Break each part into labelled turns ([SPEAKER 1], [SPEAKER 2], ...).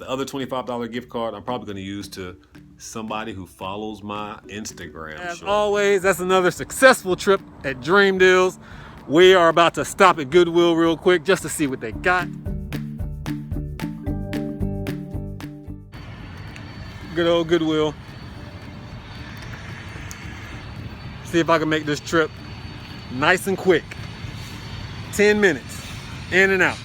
[SPEAKER 1] The other $25 gift card I'm probably going to use to somebody who follows my Instagram. As always, that's another successful trip at Dream Deals. We are about to stop at Goodwill real quick just to see what they got. Good old Goodwill. See if I can make this trip nice and quick. 10 minutes, in and out.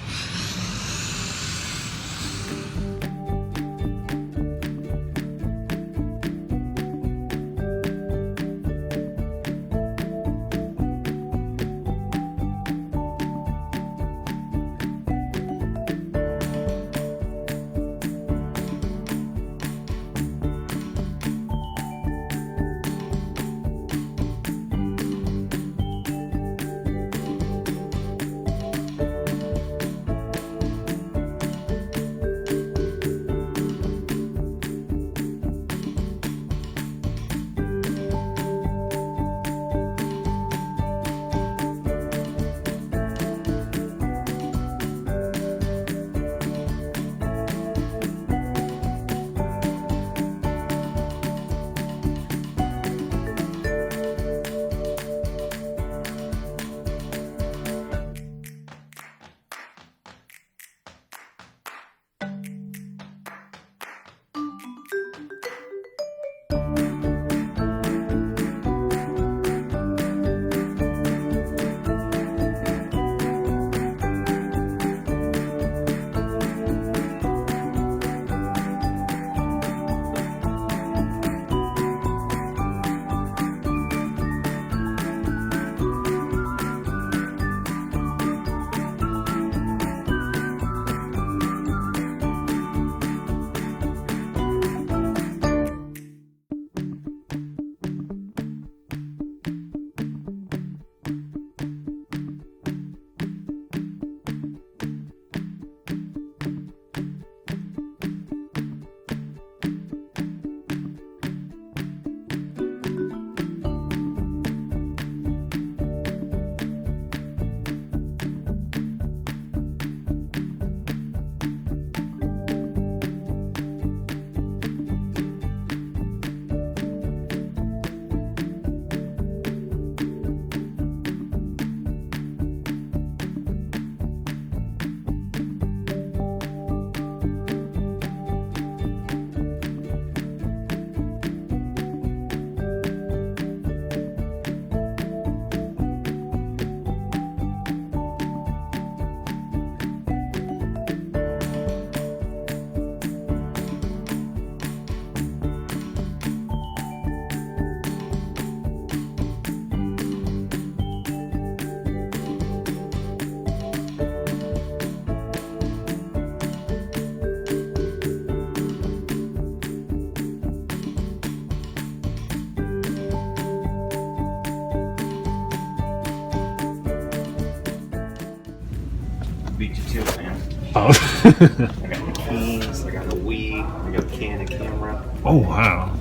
[SPEAKER 2] Beat you to it, man.
[SPEAKER 1] Oh.
[SPEAKER 2] I got the keys, I got a weed, I got a can of camera.
[SPEAKER 1] Oh wow.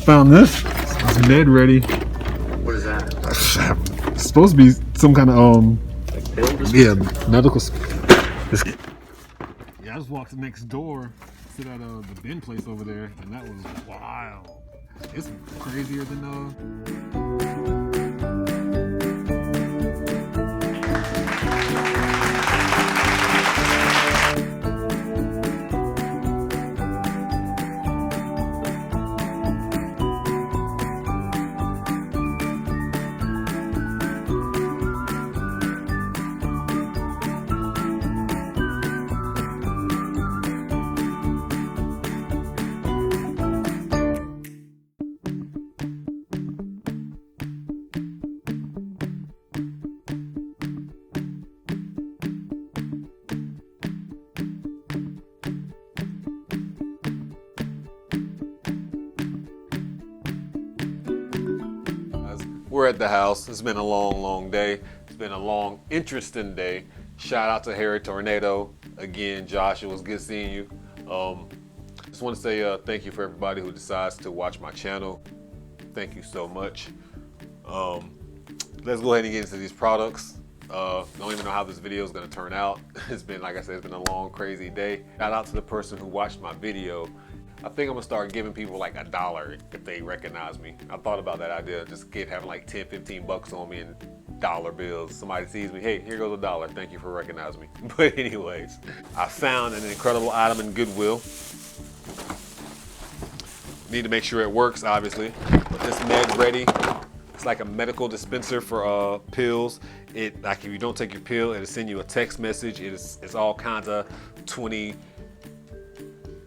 [SPEAKER 1] Found this. It's med ready.
[SPEAKER 2] What is that?
[SPEAKER 1] It's supposed to be some kind of
[SPEAKER 2] Like pills?
[SPEAKER 1] yeah, medical. Yeah, I just walked next door, sit at the bin place over there, and that was wild. It's crazier than We're at the house. It's been a long, long day. It's been a long, interesting day. Shout out to Harry Tornado. Again, Josh, it was good seeing you. Just want to say thank you for everybody who decides to watch my channel. Thank you so much. Let's go ahead and get into these products. Don't even know how this video is gonna turn out. It's been, like I said, it's been a long, crazy day. Shout out to the person who watched my video. I think I'm gonna start giving people like $1 if they recognize me. I thought about that idea, just having like 10, 15 bucks on me in dollar bills. Somebody sees me, hey, here goes $1. Thank you for recognizing me. But anyways, I found an incredible item in Goodwill. Need to make sure it works, obviously. But this Med Ready, it's like a medical dispenser for pills. It, like, if you don't take your pill, it'll send you a text message. It's all kinds of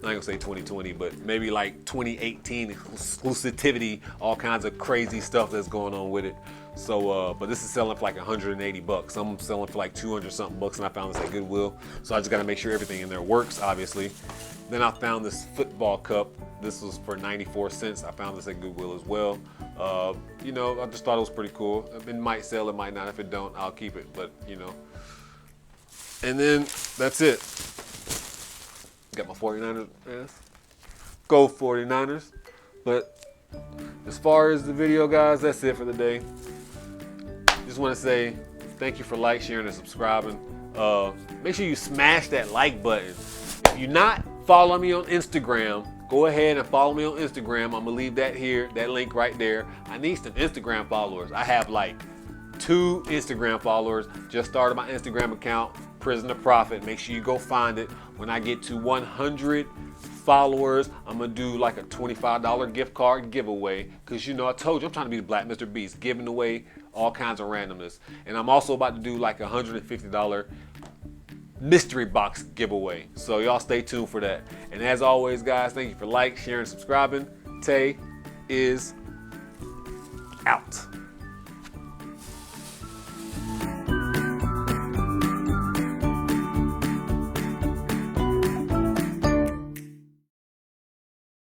[SPEAKER 1] I ain't gonna say 2020, but maybe like 2018 exclusivity, all kinds of crazy stuff that's going on with it. So, but this is selling for like 180 bucks. I'm selling for like 200 something bucks, and I found this at Goodwill. So I just gotta make sure everything in there works, obviously. Then I found this football cup. This was for 94 cents. I found this at Goodwill as well. You know, I just thought it was pretty cool. It might sell, it might not. If it don't, I'll keep it, but you know. And then that's it. Got my 49ers, yes. Go 49ers. But as far as the video, guys, that's it for the day. Just want to say thank you for sharing, and subscribing. Make sure you smash that like button. If you're not following me on Instagram, go ahead and follow me on Instagram. I'm gonna leave that here, that link right there. I need some Instagram followers. I have like 2 Instagram followers. Just started my Instagram account, Prison to Profit. Make sure you go find it. When I get to 100 followers, I'm gonna do like a $25 gift card giveaway. Cause you know, I told you I'm trying to be the Black Mr.Beast, giving away all kinds of randomness. And I'm also about to do like a $150 mystery box giveaway. So y'all stay tuned for that. And as always, guys, thank you for sharing, subscribing. Tay is out.